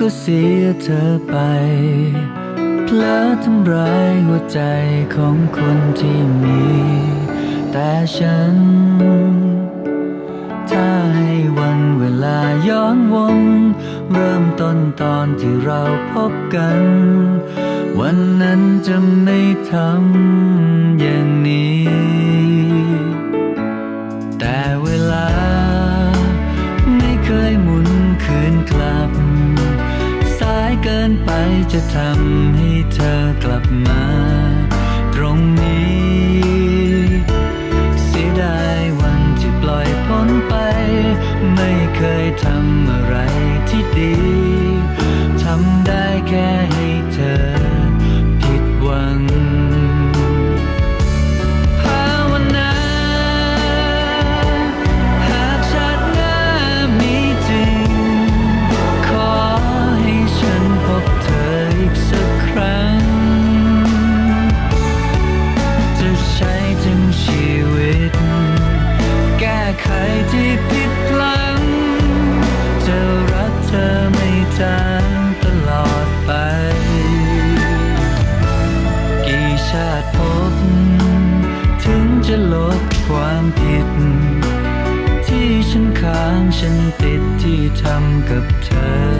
ก็เสียเธอไปเพลอทำร้ายหัวใจของคนที่มี แต่ฉันถ้าให้วันเวลาย้อนวนเริ่มต้นตอนที่เราพบกัน วันนั้นจะไม่ทำอย่างนี้ แต่เวลาไม่เคยหมุนคืนกลับสายเกินไปจะทำให้เธอกลับมาตรงนี้เสียดายวันที่ปล่อยพ้นไปไม่เคยทำอะไรที่ดีทำได้แค่ให้เธอผิดหวังภาวนาหากชาติหน้ามีจริงขอให้ฉันพบเธออีกสักครั้งจะใช้ทั้งชีวิตแก้ไขที่ผิดพลั้งจะรักเธอไม่จางตลอดไปกี่ชาติพบถึงจะลบความผิดที่ฉันค้างฉันติดที่ทำกับเธอ